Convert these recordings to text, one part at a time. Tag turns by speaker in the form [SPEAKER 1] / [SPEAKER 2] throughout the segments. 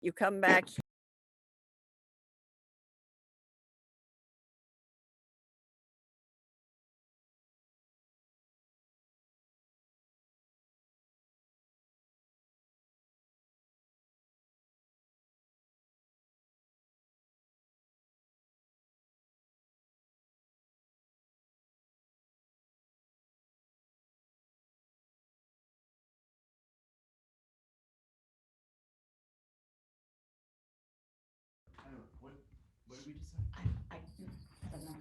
[SPEAKER 1] You come back.
[SPEAKER 2] What did we decide?
[SPEAKER 3] I don't know.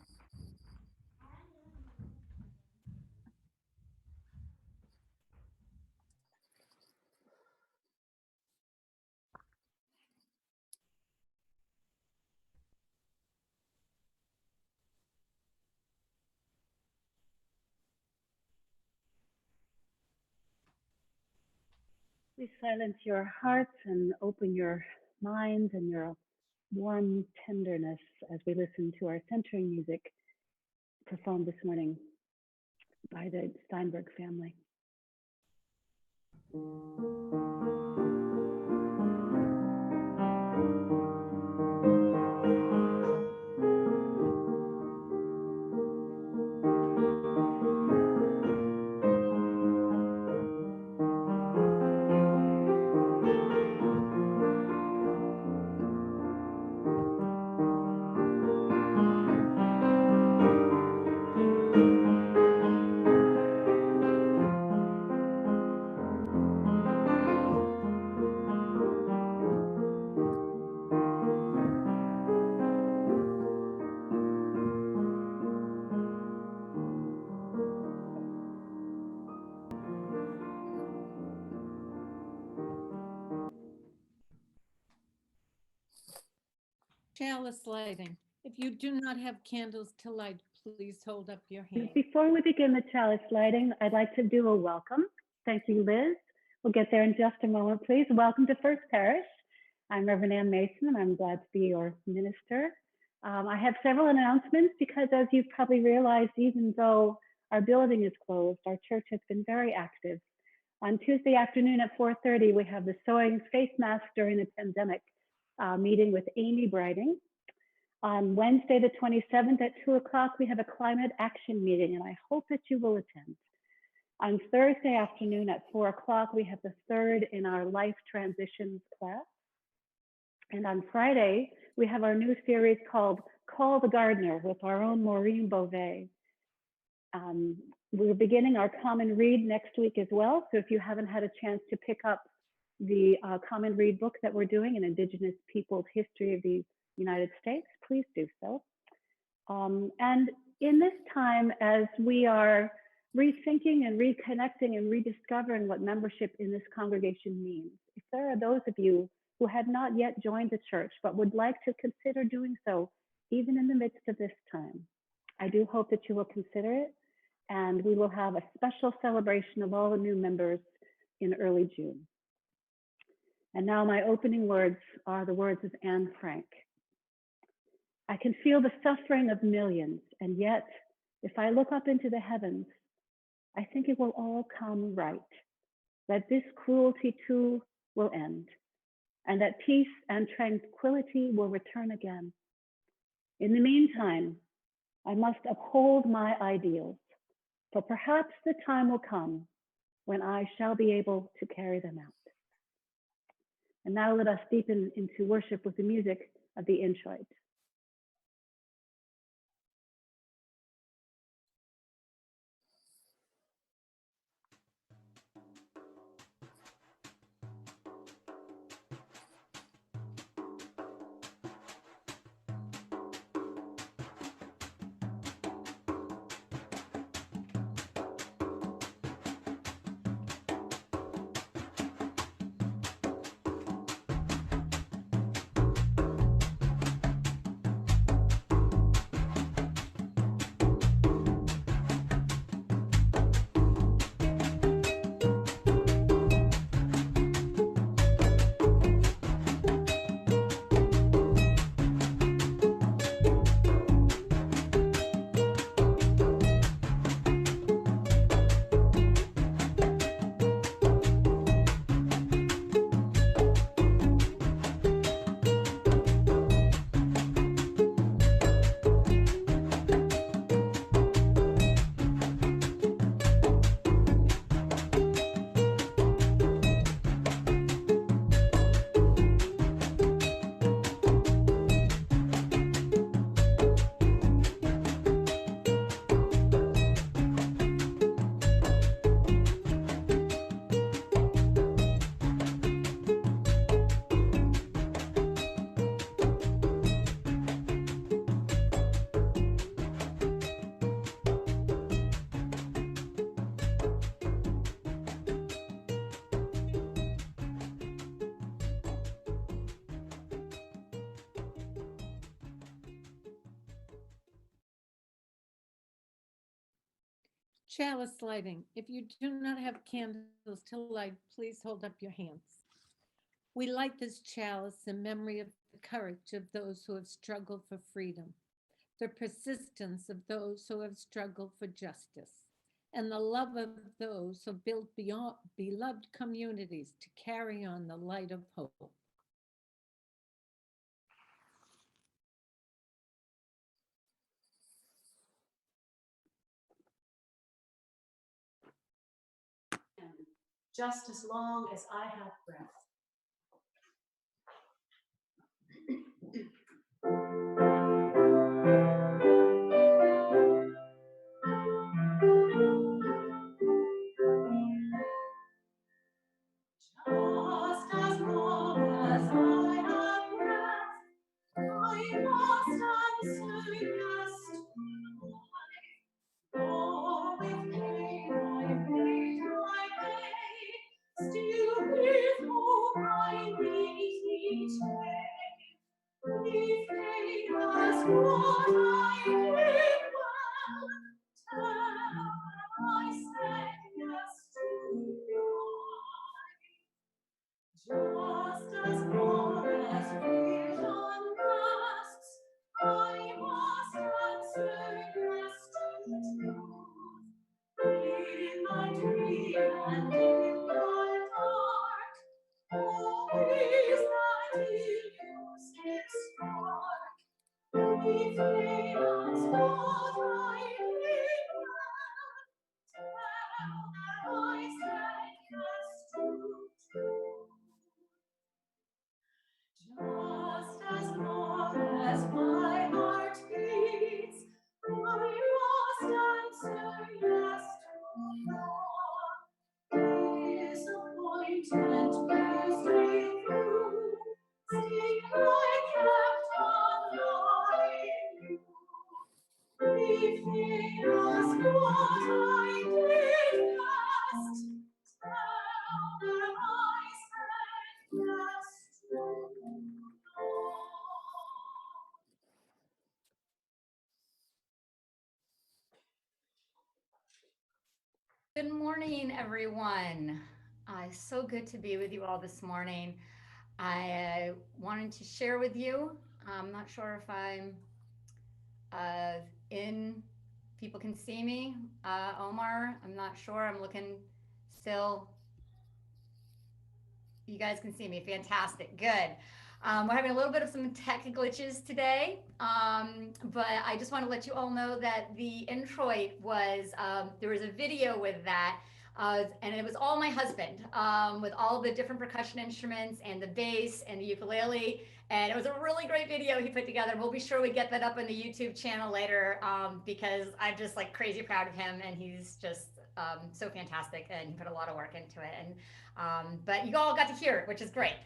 [SPEAKER 3] Please silence your hearts and open your minds and your warm tenderness as we listen to our centering music performed this morning by the Steinberg family.
[SPEAKER 4] Chalice lighting. If you do not have candles to light, please hold up your hand.
[SPEAKER 3] Before we begin the chalice lighting, I'd like to do a welcome. Thank you, Liz. We'll get there in just a moment, please. Welcome to First Parish. I'm Reverend Ann Mason, and I'm glad to be your minister. I have several announcements because, as you've probably realized, even though our building is closed, our church has been very active. On Tuesday afternoon at 4:30, we have the Sewing Face Mask During the Pandemic meeting with Amy Briding. On Wednesday, the 27th at 2 o'clock, we have a climate action meeting, and I hope that you will attend. On Thursday afternoon at 4 o'clock, we have the third in our life transitions class. And on Friday, we have our new series called Call the Gardener with our own Maureen Beauvais. We're beginning our common read next week as well. So if you haven't had a chance to pick up the common read book that we're doing, An Indigenous Peoples' History of the United States, please do so. And in this time, as we are rethinking and reconnecting and rediscovering what membership in this congregation means, if there are those of you who have not yet joined the church but would like to consider doing so, even in the midst of this time, I do hope that you will consider it, and we will have a special celebration of all the new members in early June. And now my opening words are the words of Anne Frank. I can feel the suffering of millions, and yet, if I look up into the heavens, I think it will all come right, that this cruelty too will end, and that peace and tranquility will return again. In the meantime, I must uphold my ideals, for perhaps the time will come when I shall be able to carry them out. And now let us deepen into worship with the music of the introit.
[SPEAKER 4] Chalice lighting. If you do not have candles to light, please hold up your hands. We light this chalice in memory of the courage of those who have struggled for freedom, the persistence of those who have struggled for justice, and the love of those who built beyond beloved communities to carry on the light of hope.
[SPEAKER 3] Just as long as I have breath. Just as long as I have breath, I must answer yes to life. For with pain I made my way, still with hope I meet each day. If fate has what I did well, tell I said yes to life. Just as long as vision lasts, I must answer yes to truth. In my dream and in my dark, always that elusive spark. If chaos what I did well, tell that I said yes to truth. Just as long as my heart beats, I must answer yes to love. Disappointment pierced me through, still I kept on loving you. If they ask what I did best, tell them I said yes to love.
[SPEAKER 1] Good morning, everyone. So good to be with you all this morning. I wanted to share with you. I'm not sure if I'm uh, in, people can see me. Omar, I'm not sure. I'm looking still. You guys can see me. Fantastic. Good. We're having a little bit of some tech glitches today, but I just want to let you all know that the introit was, there was a video with that, and it was all my husband, with all the different percussion instruments and the bass and the ukulele, and it was a really great video he put together. We'll be sure we get that up on the YouTube channel later, because I'm just like crazy proud of him, and he's just so fantastic, and he put a lot of work into it. And but you all got to hear it, which is great.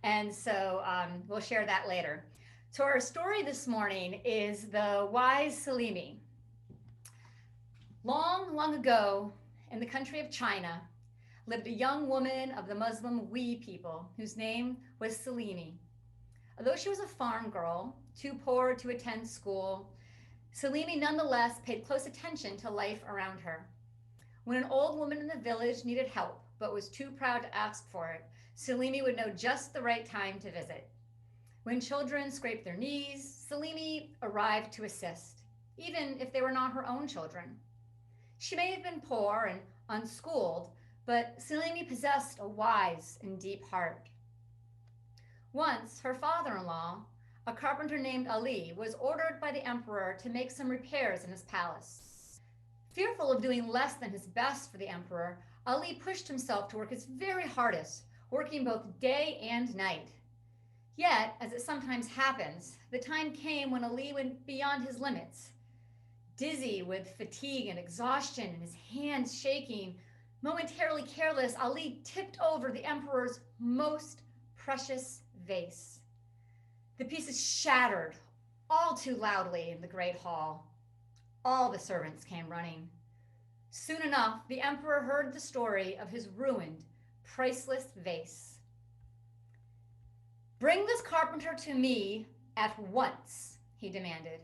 [SPEAKER 1] And so we'll share that later. So our story this morning is the wise Salimi. Long, long ago, in the country of China, lived a young woman of the Muslim Hui people whose name was Salimi. Although she was a farm girl, too poor to attend school, Salimi nonetheless paid close attention to life around her. When an old woman in the village needed help but was too proud to ask for it, Salimi would know just the right time to visit. When children scraped their knees, Salimi arrived to assist, even if they were not her own children. She may have been poor and unschooled, but Salimi possessed a wise and deep heart. Once, her father-in-law, a carpenter named Ali, was ordered by the emperor to make some repairs in his palace. Fearful of doing less than his best for the emperor, Ali pushed himself to work his very hardest, working both day and night. Yet, as it sometimes happens, the time came when Ali went beyond his limits. Dizzy with fatigue and exhaustion and his hands shaking, momentarily careless, Ali tipped over the emperor's most precious vase. The pieces shattered all too loudly in the great hall. All the servants came running. Soon enough, the emperor heard the story of his ruined, priceless vase. "Bring this carpenter to me at once," he demanded.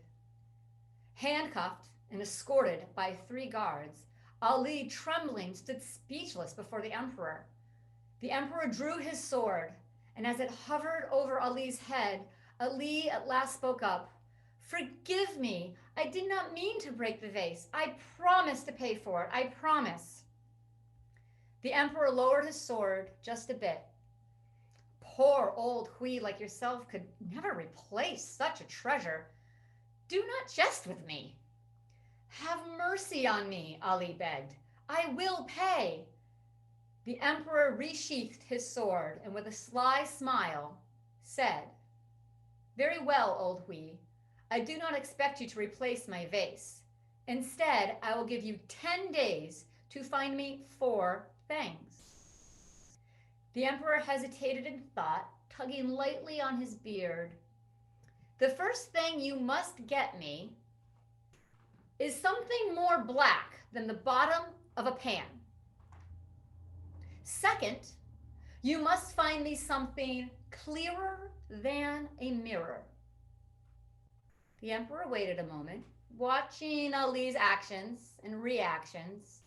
[SPEAKER 1] Handcuffed and escorted by 3 guards, Ali, trembling, stood speechless before the emperor. The emperor drew his sword, and as it hovered over Ali's head, Ali at last spoke up. Forgive me. I did not mean to break the vase. I promise to pay for it. I promise. The emperor lowered his sword just a bit. Poor old Hui like yourself could never replace such a treasure. Do not jest with me. Have mercy on me, Ali begged. I will pay. The emperor resheathed his sword and with a sly smile said, Very well, old Hui. I do not expect you to replace my vase. Instead, I will give you 10 days to find me 4 things. The emperor hesitated in thought, tugging lightly on his beard. The first thing you must get me is something more black than the bottom of a pan. Second, you must find me something clearer than a mirror. The emperor waited a moment, watching Ali's actions and reactions,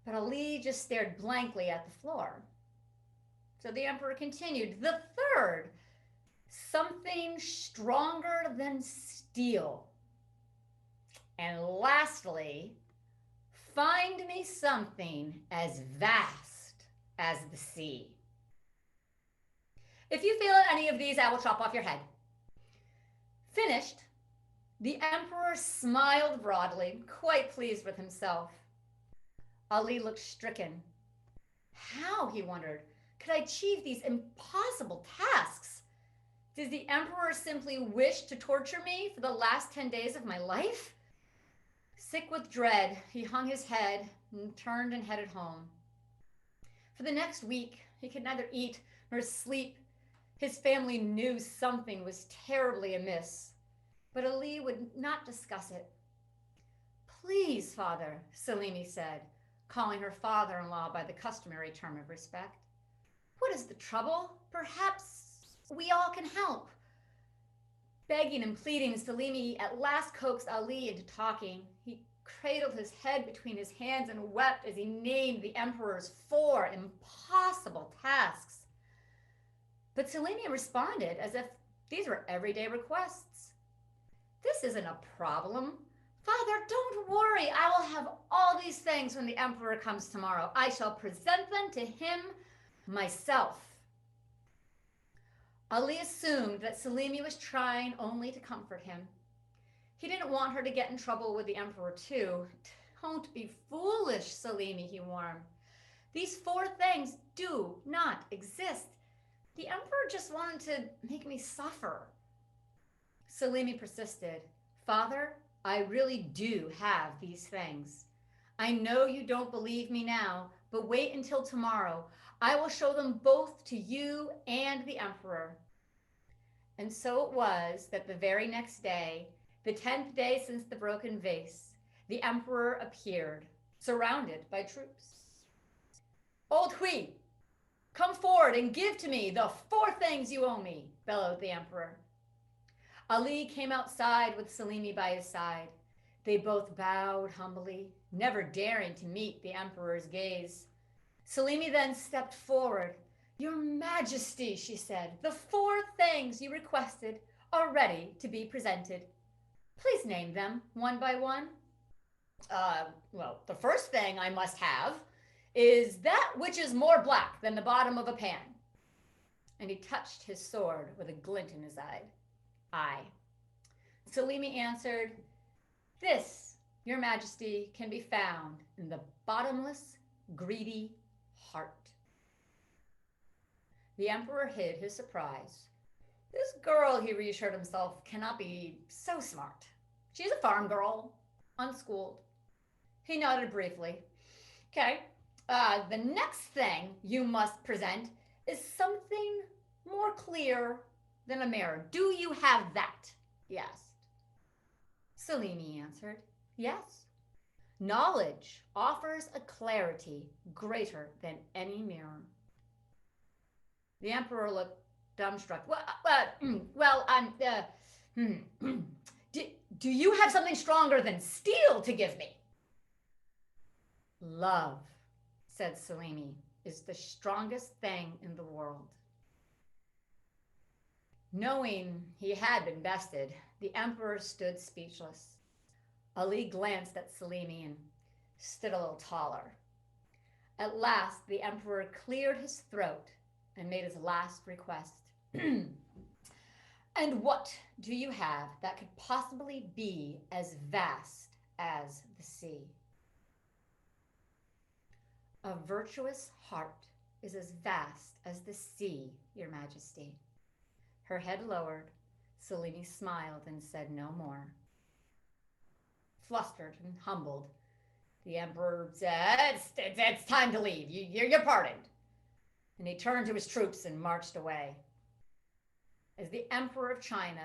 [SPEAKER 1] but Ali just stared blankly at the floor. So the emperor continued, the third, something stronger than steel. And lastly, find me something as vast as the sea. If you fail at any of these, I will chop off your head. Finished, the emperor smiled broadly, quite pleased with himself. Ali looked stricken. How, he wondered, could I achieve these impossible tasks? Does the emperor simply wish to torture me for the last 10 days of my life? Sick with dread, he hung his head and turned and headed home. For the next week, he could neither eat nor sleep. His family knew something was terribly amiss, but Ali would not discuss it. Please, father, Salimi said, calling her father-in-law by the customary term of respect. What is the trouble? Perhaps we all can help. Begging and pleading, Salimi at last coaxed Ali into talking. He cradled his head between his hands and wept as he named the emperor's 4 impossible tasks. But Salimi responded as if these were everyday requests. This isn't a problem. Father, don't worry. I will have all these things when the emperor comes tomorrow. I shall present them to him myself. Ali assumed that Salimi was trying only to comfort him. He didn't want her to get in trouble with the emperor too. Don't be foolish, Salimi, he warned. These 4 things do not exist. The emperor just wanted to make me suffer. Salimi persisted. Father, I really do have these things. I know you don't believe me now, but wait until tomorrow. I will show them both to you and the emperor. And so it was that the very next day, the 10th day since the broken vase, the emperor appeared, surrounded by troops. Old Hui, come forward and give to me the 4 things you owe me, bellowed the emperor. Ali came outside with Salimi by his side. They both bowed humbly, never daring to meet the emperor's gaze. Salimi then stepped forward. Your Majesty, she said, the 4 things you requested are ready to be presented. Please name them one by one. Well, the first thing I must have is that which is more black than the bottom of a pan. And he touched his sword with a glint in his eye. Salimi answered, this, Your Majesty, can be found in the bottomless, greedy heart. The emperor hid his surprise. This girl, he reassured himself, cannot be so smart. She's a farm girl, unschooled. He nodded briefly. Okay, the next thing you must present is something more clear than a mirror. Do you have that? He asked. Salimi answered, yes. Knowledge offers a clarity greater than any mirror. The emperor looked dumbstruck. Do you have something stronger than steel to give me? Love, said Selene, is the strongest thing in the world. Knowing he had been bested, the emperor stood speechless. Ali glanced at Selene and stood a little taller. At last, the emperor cleared his throat and made his last request. And what do you have that could possibly be as vast as the sea? A virtuous heart is as vast as the sea, your majesty. Her head lowered, Selene smiled and said no more. Flustered and humbled, the emperor said, it's time to leave. You're pardoned. And he turned to his troops and marched away. As the emperor of China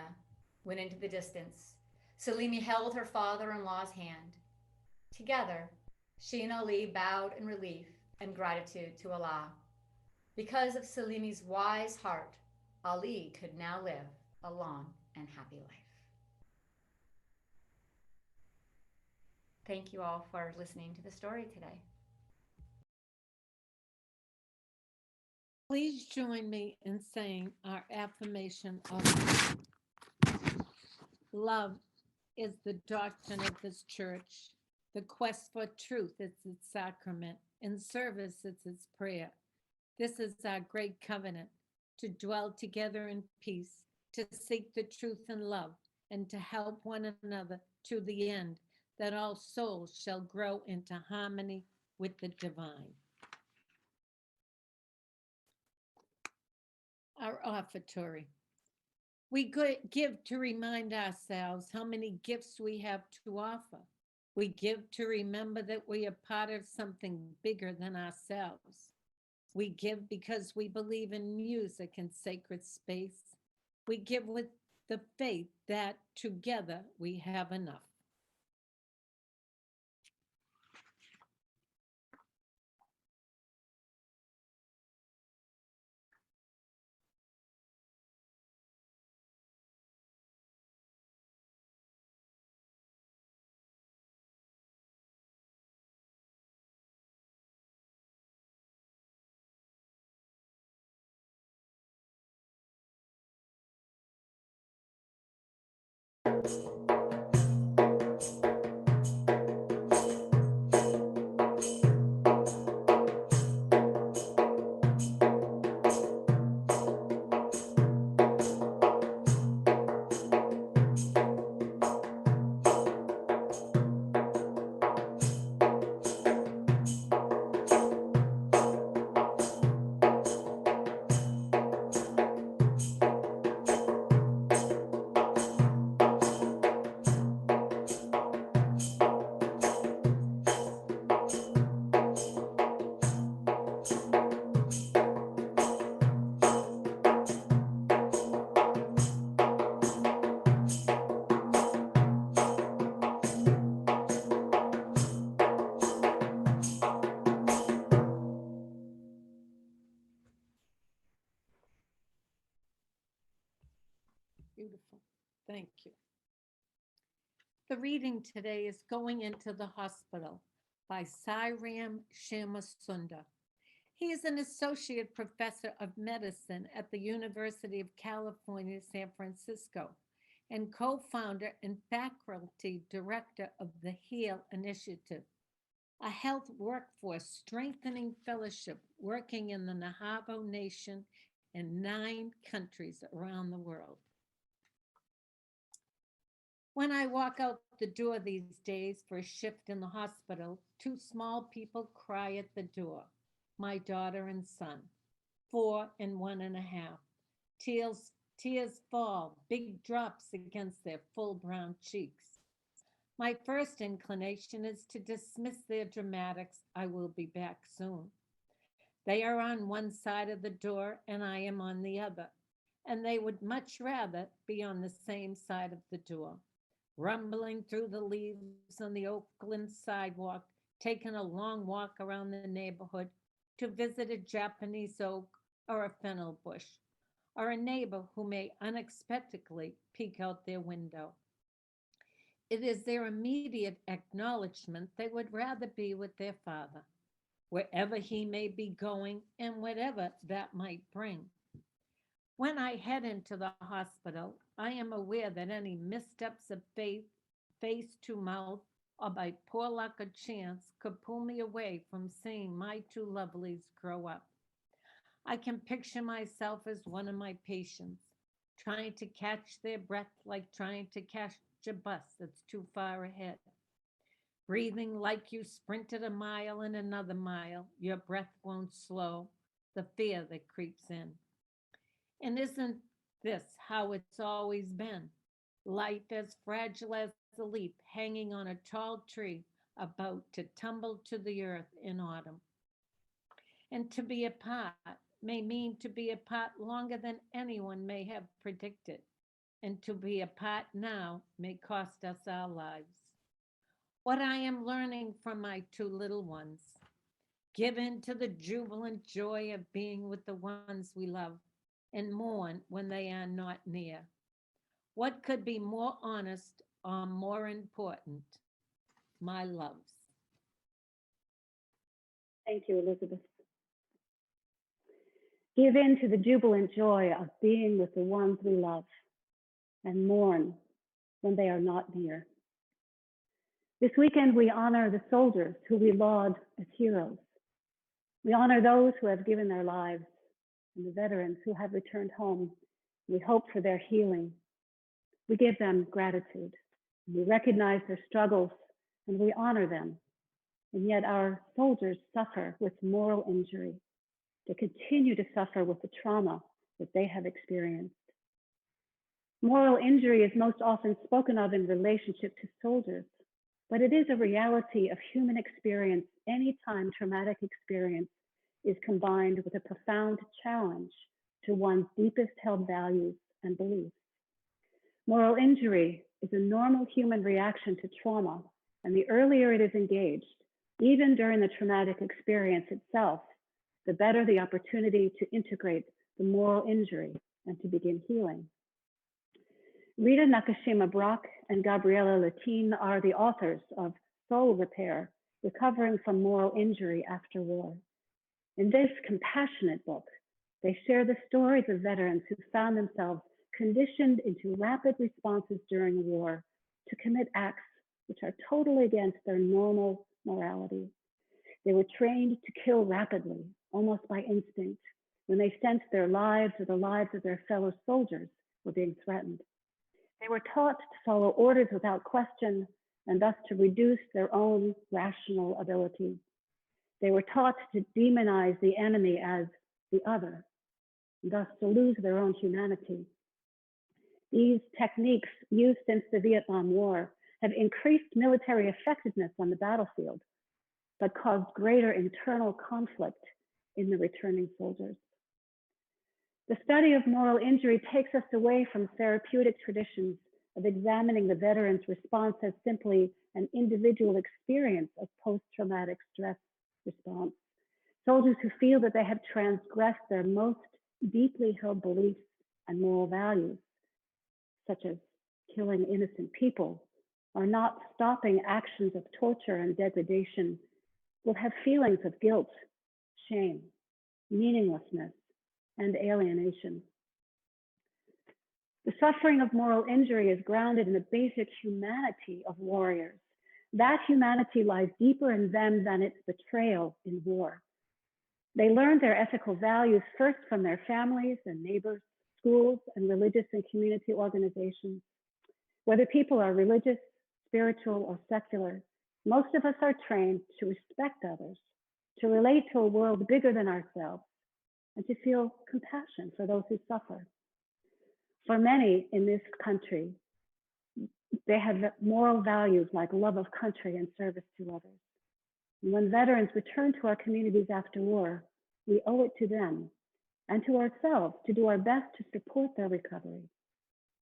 [SPEAKER 1] went into the distance, Selene held her father-in-law's hand. Together, she and Ali bowed in relief and gratitude to Allah. Because of Selene's wise heart, Ali could now live a long and happy life. Thank you all for listening to the story today.
[SPEAKER 4] Please join me in saying our affirmation of love is the doctrine of this church. The quest for truth is its sacrament. In service, it's its prayer. This is our great covenant, to dwell together in peace, to seek the truth in love, and to help one another to the end, that all souls shall grow into harmony with the divine. Our offertory. We give to remind ourselves how many gifts we have to offer. We give to remember that we are part of something bigger than ourselves. We give because we believe in music and sacred space. We give with the faith that together we have enough. Beautiful. Thank you. The reading today is Going into the Hospital by Sairam Shamasunda. He is an associate professor of medicine at the University of California, San Francisco, and co-founder and faculty director of the HEAL Initiative, a health workforce strengthening fellowship working in the Navajo Nation in 9 countries around the world. When I walk out the door these days for a shift in the hospital, 2 small people cry at the door, my daughter and son, 4 and 1.5. Tears fall, big drops against their full brown cheeks. My first inclination is to dismiss their dramatics. I will be back soon. They are on one side of the door and I am on the other, and they would much rather be on the same side of the door. Rumbling through the leaves on the Oakland sidewalk, taking a long walk around the neighborhood to visit a Japanese oak or a fennel bush, or a neighbor who may unexpectedly peek out their window. It is their immediate acknowledgement they would rather be with their father, wherever he may be going and whatever that might bring. When I head into the hospital, I am aware that any missteps of faith, face to mouth, or by poor luck or chance could pull me away from seeing my two lovelies grow up. I can picture myself as one of my patients, trying to catch their breath like trying to catch a bus that's too far ahead. Breathing like you sprinted a mile and another mile, your breath won't slow, the fear that creeps in. And isn't this how it's always been? Life as fragile as a leaf hanging on a tall tree about to tumble to the earth in autumn. And to be apart may mean to be apart longer than anyone may have predicted. And to be apart now may cost us our lives. What I am learning from my two little ones: give in to the jubilant joy of being with the ones we love and mourn when they are not near. What could be more honest or more important? My loves.
[SPEAKER 3] Thank you, Elizabeth. Give in to the jubilant joy of being with the ones we love and mourn when they are not near. This weekend, we honor the soldiers who we laud as heroes. We honor those who have given their lives and the veterans who have returned home. We hope for their healing. We give them gratitude. We recognize their struggles and we honor them. And yet our soldiers suffer with moral injury. They continue to suffer with the trauma that they have experienced. Moral injury is most often spoken of in relationship to soldiers, but it is a reality of human experience anytime traumatic experience is combined with a profound challenge to one's deepest held values and beliefs. Moral injury is a normal human reaction to trauma, and the earlier it is engaged, even during the traumatic experience itself, the better the opportunity to integrate the moral injury and to begin healing. Rita Nakashima Brock and Gabriela Latine are the authors of Soul Repair, Recovering from Moral Injury After War. In this compassionate book, they share the stories of veterans who found themselves conditioned into rapid responses during war to commit acts which are totally against their normal morality. They were trained to kill rapidly, almost by instinct, when they sensed their lives or the lives of their fellow soldiers were being threatened. They were taught to follow orders without question and thus to reduce their own rational ability. They were taught to demonize the enemy as the other, and thus to lose their own humanity. These techniques used since the Vietnam War have increased military effectiveness on the battlefield, but caused greater internal conflict in the returning soldiers. The study of moral injury takes us away from therapeutic traditions of examining the veteran's response as simply an individual experience of post-traumatic stress response. Soldiers who feel that they have transgressed their most deeply held beliefs and moral values, such as killing innocent people, are not stopping actions of torture and degradation, will have feelings of guilt, shame, meaninglessness, and alienation. The suffering of moral injury is grounded in the basic humanity of warriors. That humanity lies deeper in them than its betrayal in war. They learned their ethical values first from their families and neighbors, schools, and religious and community organizations. Whether people are religious, spiritual, or secular, most of us are trained to respect others, to relate to a world bigger than ourselves, and to feel compassion for those who suffer. For many in this country, they have moral values like love of country and service to others. And when veterans return to our communities after war, we owe it to them and to ourselves to do our best to support their recovery.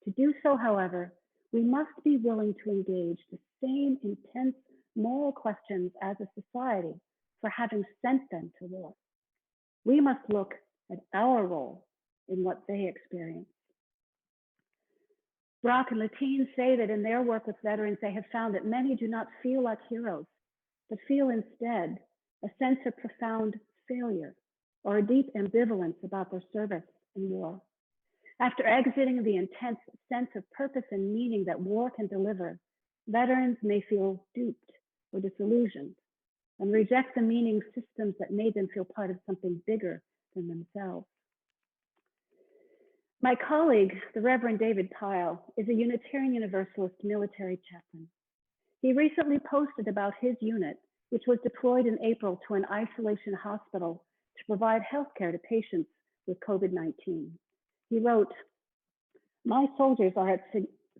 [SPEAKER 3] To do so, however, we must be willing to engage the same intense moral questions as a society for having sent them to war. We must look at our role in what they experience. Brock and Latine say that in their work with veterans, they have found that many do not feel like heroes, but feel instead a sense of profound failure or a deep ambivalence about their service in war. After exiting the intense sense of purpose and meaning that war can deliver, veterans may feel duped or disillusioned and reject the meaning systems that made them feel part of something bigger than themselves. My colleague, the Reverend David Pyle, is a Unitarian Universalist military chaplain. He recently posted about his unit, which was deployed in April to an isolation hospital to provide healthcare to patients with COVID-19. He wrote, "My soldiers are at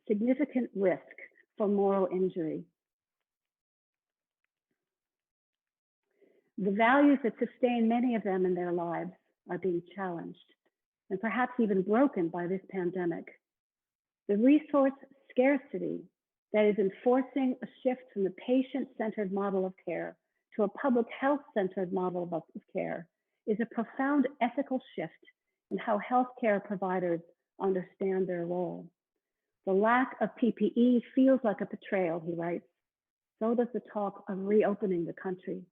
[SPEAKER 3] significant risk for moral injury. The values that sustain many of them in their lives are being challenged and perhaps even broken by this pandemic. The resource scarcity that is enforcing a shift from the patient-centered model of care to a public health-centered model of care is a profound ethical shift in how healthcare providers understand their role. The lack of PPE feels like a betrayal," he writes. "So does the talk of reopening the country.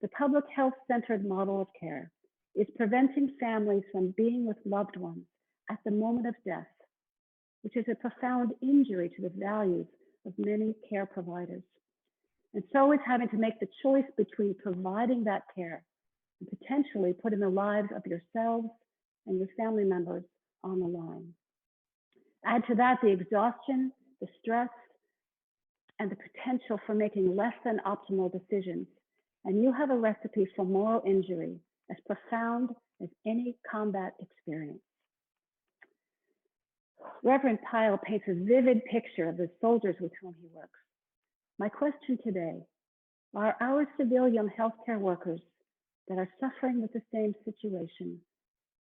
[SPEAKER 3] The public health-centered model of care is preventing families from being with loved ones at the moment of death, which is a profound injury to the values of many care providers. And so is having to make the choice between providing that care and potentially putting the lives of yourselves and your family members on the line. Add to that the exhaustion, the stress, and the potential for making less than optimal decisions, and you have a recipe for moral injury as profound as any combat experience." Reverend Pyle paints a vivid picture of the soldiers with whom he works. My question today, are our civilian healthcare workers that are suffering with the same situation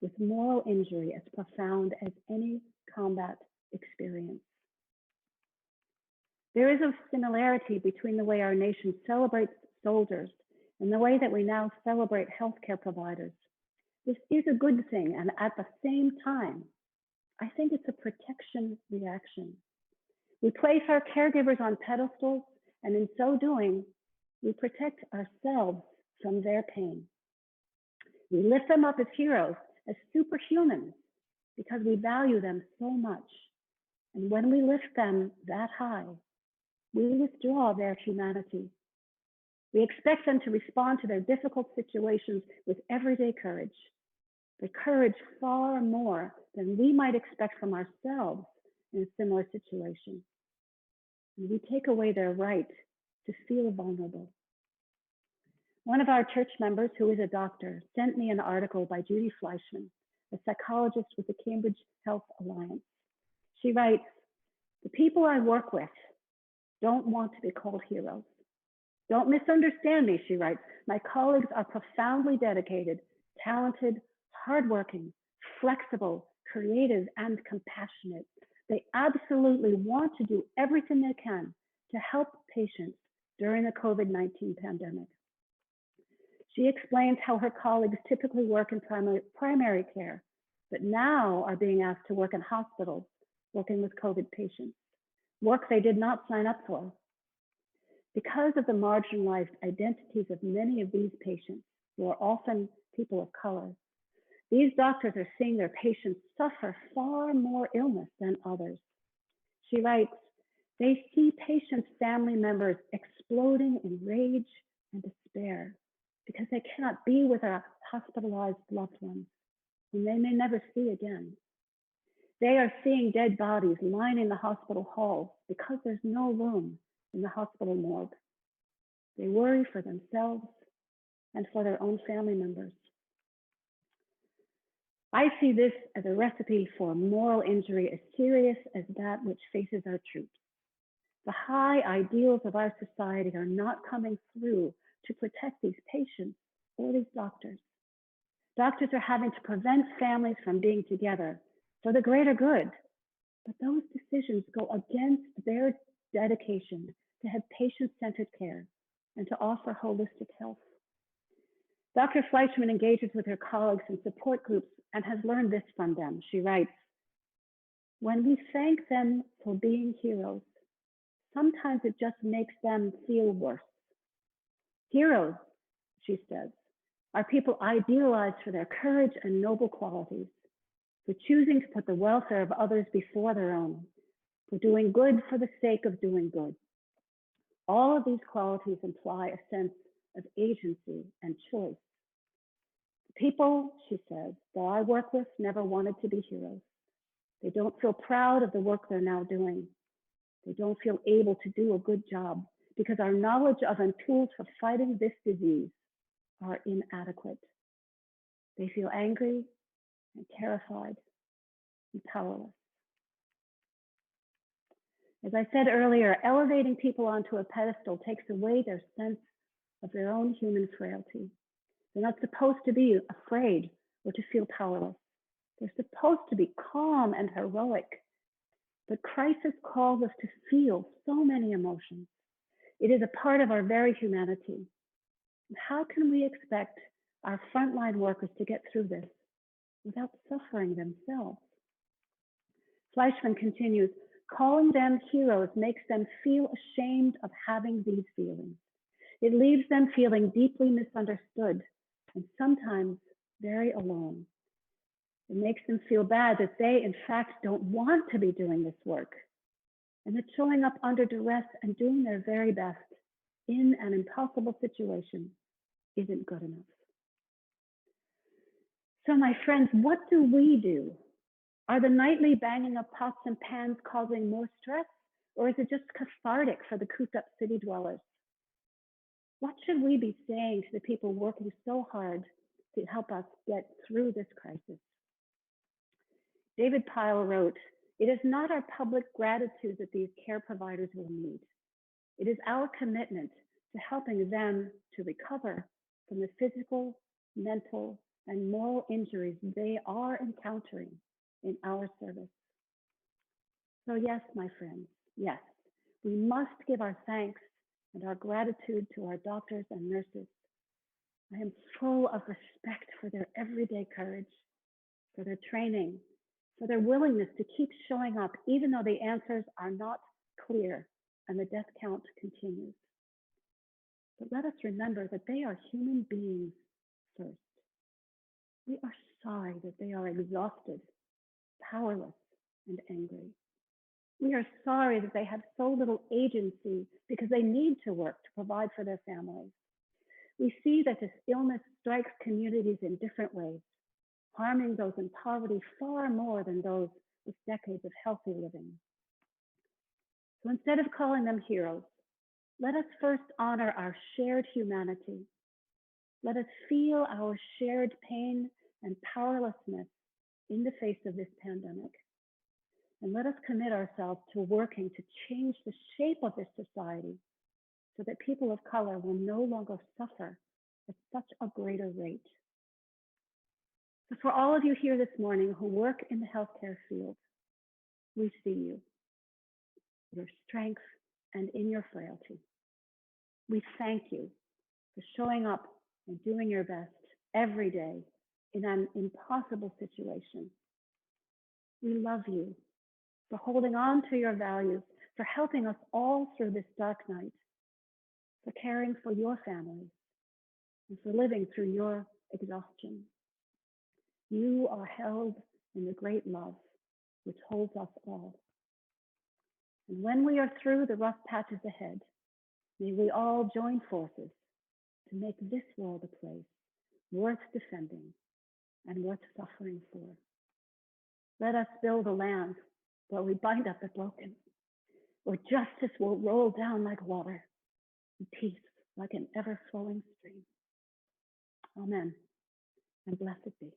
[SPEAKER 3] with moral injury as profound as any combat experience? There is a similarity between the way our nation celebrates soldiers and the way that we now celebrate healthcare providers. This is a good thing, and at the same time, I think it's a protection reaction. We place our caregivers on pedestals, and in so doing, we protect ourselves from their pain. We lift them up as heroes, as superhumans, because we value them so much. And when we lift them that high, we withdraw their humanity. We expect them to respond to their difficult situations with everyday courage, but courage far more than we might expect from ourselves in a similar situation. And we take away their right to feel vulnerable. One of our church members, who is a doctor, sent me an article by Judy Fleischman, a psychologist with the Cambridge Health Alliance. She writes, "The people I work with don't want to be called heroes. Don't misunderstand me," she writes. "My colleagues are profoundly dedicated, talented, hardworking, flexible, creative, and compassionate. They absolutely want to do everything they can to help patients during the COVID-19 pandemic." She explains how her colleagues typically work in primary care, but now are being asked to work in hospitals, working with COVID patients, work they did not sign up for. Because of the marginalized identities of many of these patients, who are often people of color, these doctors are seeing their patients suffer far more illness than others. She writes, "They see patients' family members exploding in rage and despair because they cannot be with a hospitalized loved one, whom they may never see again. They are seeing dead bodies lining the hospital halls because there's no room in the hospital morgue. They worry for themselves and for their own family members." I see this as a recipe for moral injury as serious as that which faces our troops. The high ideals of our society are not coming through to protect these patients or these doctors. Doctors are having to prevent families from being together for the greater good, but those decisions go against their dedication to have patient-centered care and to offer holistic health. Dr. Fleischman engages with her colleagues in support groups and has learned this from them. She writes, When we thank them for being heroes, sometimes it just makes them feel worse. Heroes, she says, are people idealized for their courage and noble qualities, for choosing to put the welfare of others before their own, for doing good for the sake of doing good. All of these qualities imply a sense of agency and choice. The people, she says, that I work with never wanted to be heroes. They don't feel proud of the work they're now doing. They don't feel able to do a good job because our knowledge of and tools for fighting this disease are inadequate. They feel angry and terrified and powerless. As I said earlier, elevating people onto a pedestal takes away their sense of their own human frailty. They're not supposed to be afraid or to feel powerless. They're supposed to be calm and heroic. But crisis calls us to feel so many emotions. It is a part of our very humanity. How can we expect our frontline workers to get through this without suffering themselves? Fleischman continues, calling them heroes makes them feel ashamed of having these feelings. It leaves them feeling deeply misunderstood and sometimes very alone. It makes them feel bad that they, in fact, don't want to be doing this work, and that showing up under duress and doing their very best in an impossible situation isn't good enough. So, my friends, what do we do? Are the nightly banging of pots and pans causing more stress, or is it just cathartic for the cooped up city dwellers? What should we be saying to the people working so hard to help us get through this crisis? David Pyle wrote, "It is not our public gratitude that these care providers will need. It is our commitment to helping them to recover from the physical, mental, and moral injuries they are encountering in our service." So yes, my friends, yes, we must give our thanks and our gratitude to our doctors and nurses. I am full of respect for their everyday courage, for their training, for their willingness to keep showing up even though the answers are not clear and the death count continues. But let us remember that they are human beings first. We are sorry that they are exhausted, powerless, and angry. We are sorry that they have so little agency because they need to work to provide for their families. We see that this illness strikes communities in different ways, harming those in poverty far more than those with decades of healthy living. So instead of calling them heroes, let us first honor our shared humanity. Let us feel our shared pain and powerlessness in the face of this pandemic. And let us commit ourselves to working to change the shape of this society so that people of color will no longer suffer at such a greater rate. So for all of you here this morning who work in the healthcare field, we see you, your strength, and in your frailty. We thank you for showing up and doing your best every day in an impossible situation. We love you for holding on to your values, for helping us all through this dark night, for caring for your families, and for living through your exhaustion. You are held in the great love which holds us all. And when we are through the rough patches ahead, may we all join forces to make this world a place worth defending and worth suffering for. Let us build a land where we bind up the broken, where justice will roll down like water and peace like an ever-flowing stream. Amen, and blessed be.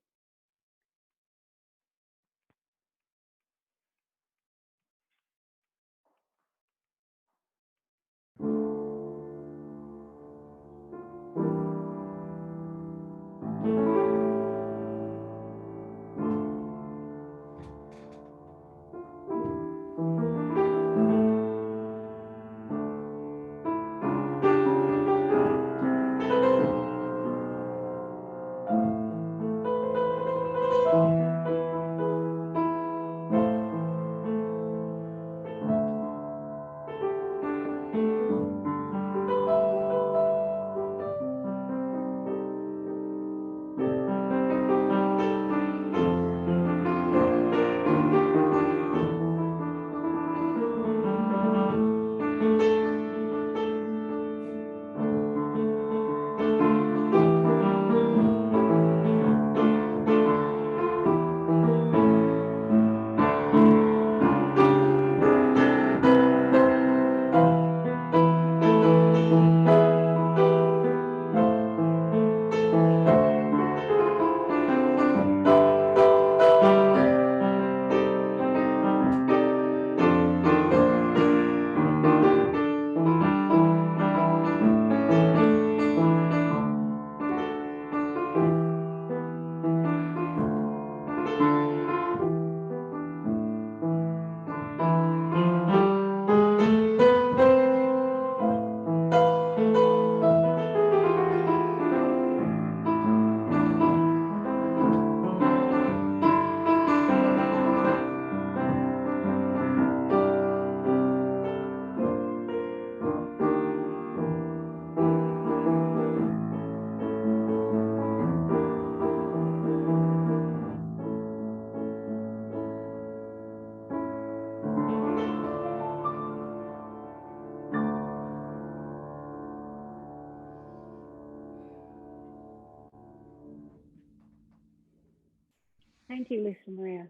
[SPEAKER 3] Thank you, Lisa Maria.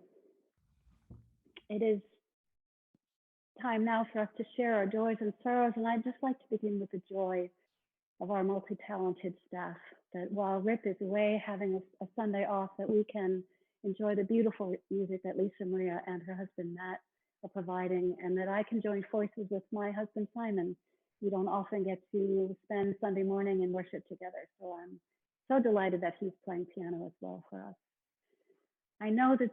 [SPEAKER 3] It is time now for us to share our joys and sorrows, and I'd just like to begin with the joy of our multi-talented staff, that while Rip is away having a Sunday off, that we can enjoy the beautiful music that Lisa Maria and her husband Matt are providing, and that I can join forces with my husband Simon. We don't often get to spend Sunday morning in worship together, so I'm so delighted that he's playing piano as well for us. I know that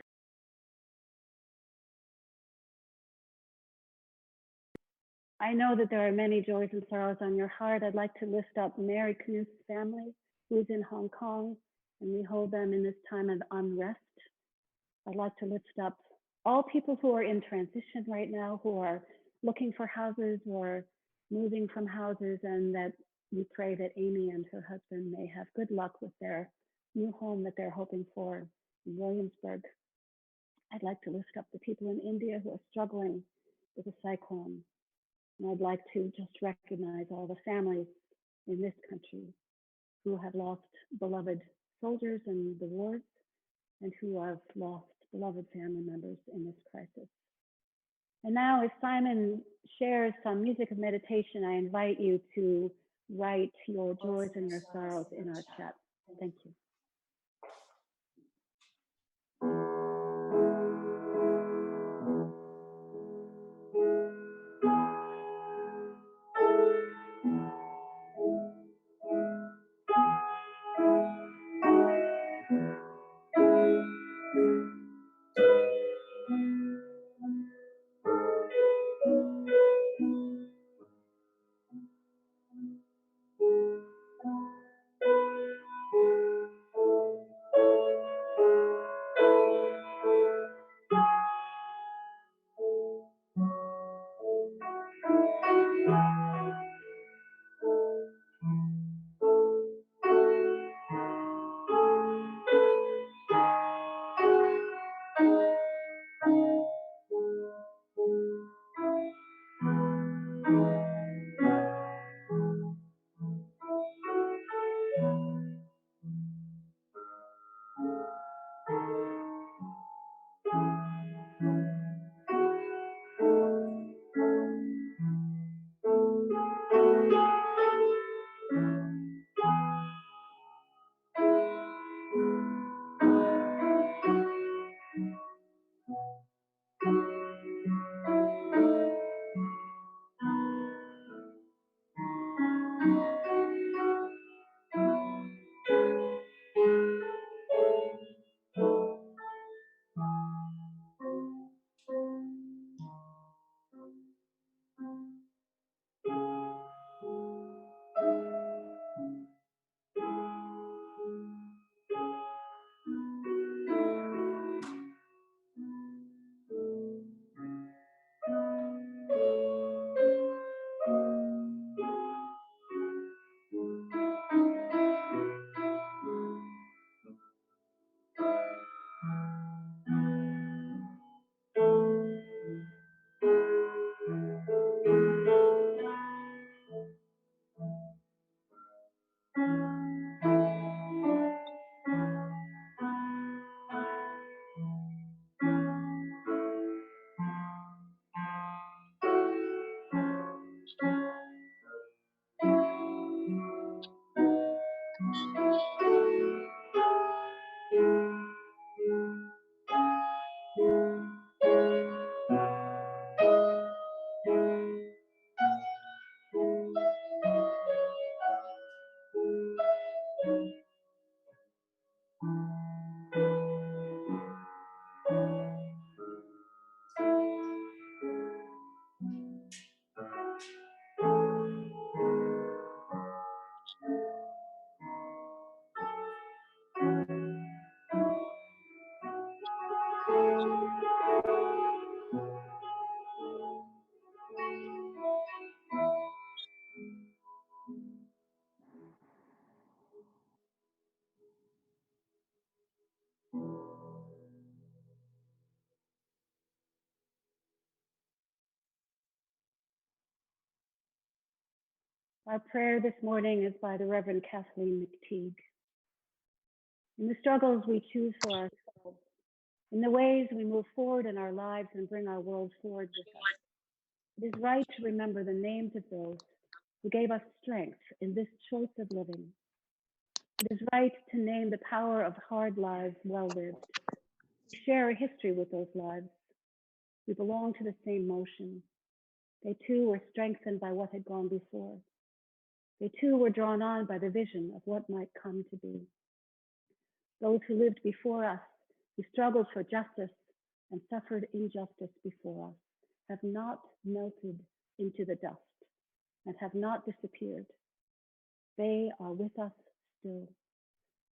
[SPEAKER 3] I know that there are many joys and sorrows on your heart. I'd like to lift up Mary Knuth's family, who's in Hong Kong, and we hold them in this time of unrest. I'd like to lift up all people who are in transition right now, who are looking for houses or moving from houses, and that we pray that Amy and her husband may have good luck with their new home that they're hoping for in Williamsburg. I'd like to lift up the people in India who are struggling with a cyclone. And I'd like to just recognize all the families in this country who have lost beloved soldiers in the wars and who have lost beloved family members in this crisis. And now, as Simon shares some music of meditation, I invite you to write your joys and your sorrows in our chat. Thank you. Our prayer this morning is by the Reverend Kathleen McTeague. In the struggles we choose for ourselves, in the ways we move forward in our lives and bring our world forward with us. It is right to remember the names of those who gave us strength in this choice of living. It is right to name the power of hard lives well lived. We share a history with those lives. We belong to the same motion. They too were strengthened by what had gone before. They too were drawn on by the vision of what might come to be. Those who lived before us, who struggled for justice and suffered injustice before us, have not melted into the dust and have not disappeared. They are with us still.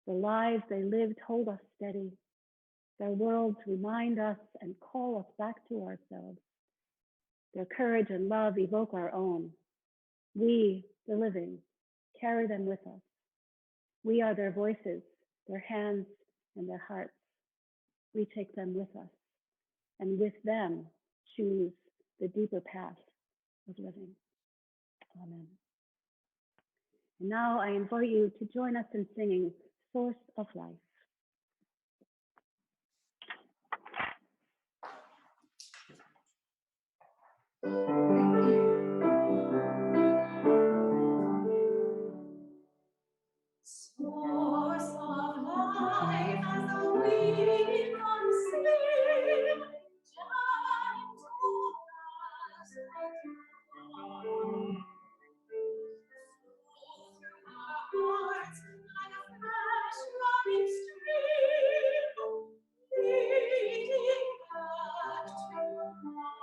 [SPEAKER 3] The lives they lived hold us steady. Their worlds remind us and call us back to ourselves. Their courage and love evoke our own. We, the living, carry them with us. We are their voices, their hands, and their hearts. We take them with us, and with them choose the deeper path of living. Amen. And now I invite you to join us in singing Source of Life.
[SPEAKER 2] Source of life, as the wind unseen, gentle as the dawn. Flow through our hearts like a fresh running stream, leading back to God.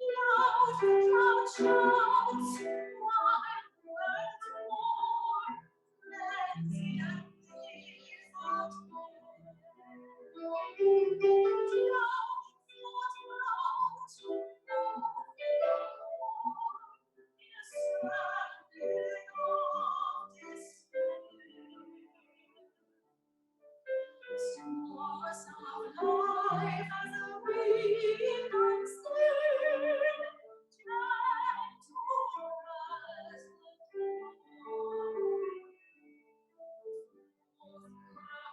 [SPEAKER 2] Loud shouts, wild words roar, transient days out there. Float out, no fear more, in a surrounding of despair. Source of life, as a wind unseen, gentle as the dawn.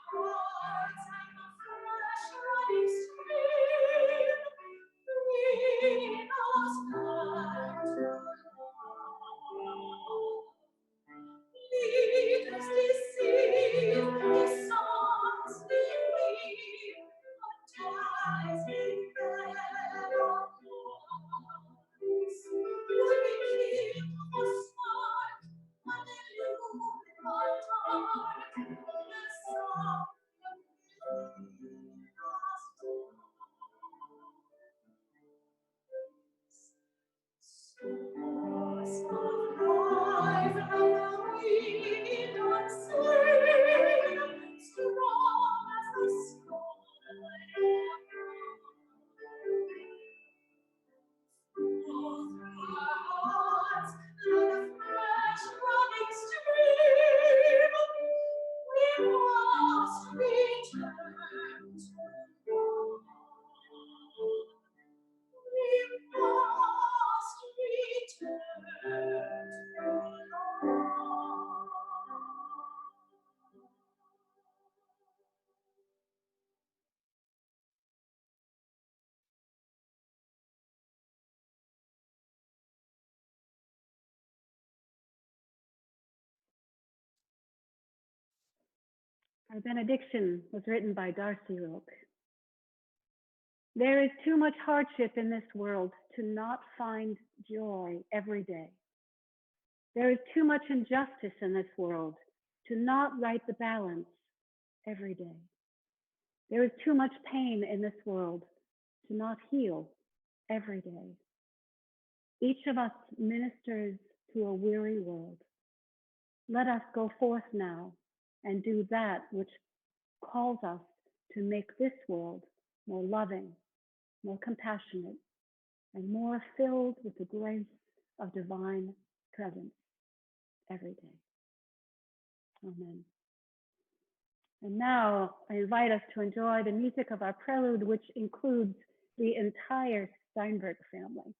[SPEAKER 2] Through our hearts like a fresh running stream, leading us back to God. Leaders deceive, dishonest believe, advertising fed on lies. Would we keep the spark and illumine our dark, the song of within us born? Source of life, like a wind unseen, strong as the sky. Flow through our hearts like a fresh running stream. We must return to God. We must return to Lord.
[SPEAKER 3] Our benediction was written by Darcy Roque. There is too much hardship in this world to not find joy every day. There is too much injustice in this world to not right the balance every day. There is too much pain in this world to not heal every day. Each of us ministers to a weary world. Let us go forth now and do that which calls us to make this world more loving, more compassionate, and more filled with the grace of divine presence every day. Amen. And now I invite us to enjoy the music of our prelude, which includes the entire Steinberg family.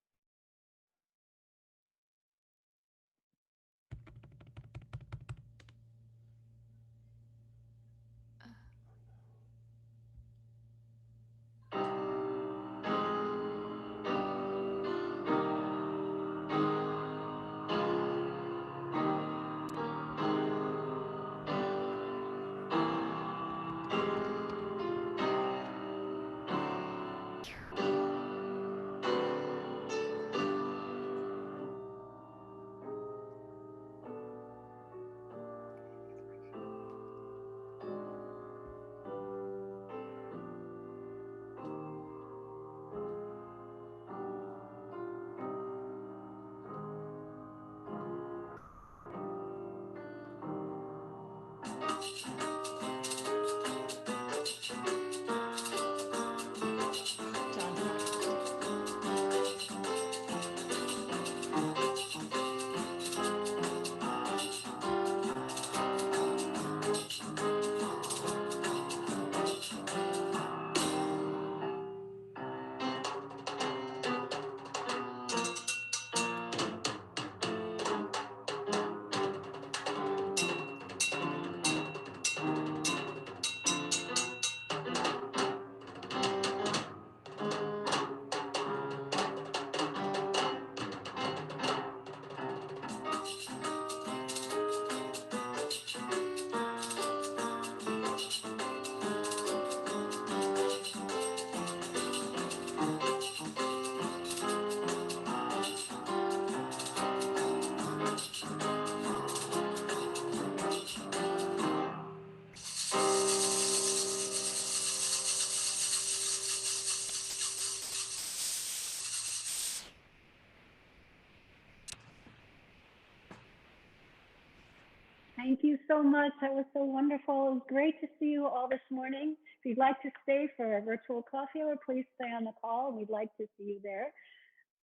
[SPEAKER 3] Thank you so much. That was so wonderful. It was great to see you all this morning. If you'd like to stay for a virtual coffee hour, please stay on the call. We'd like to see you there.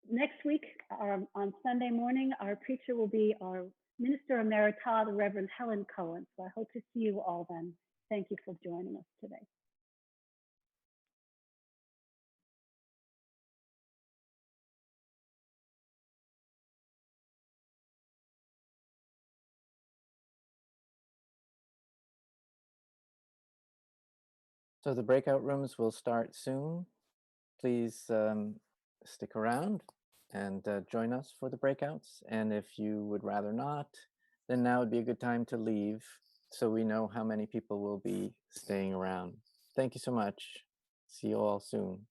[SPEAKER 3] Next week, on Sunday morning, our preacher will be our Minister Emerita, the Reverend Helen Cohen. So I hope to see you all then. Thank you for joining us today.
[SPEAKER 5] So the breakout rooms will start soon. Please stick around and join us for the breakouts. And if you would rather not, then now would be a good time to leave so we know how many people will be staying around. Thank you so much. See you all soon.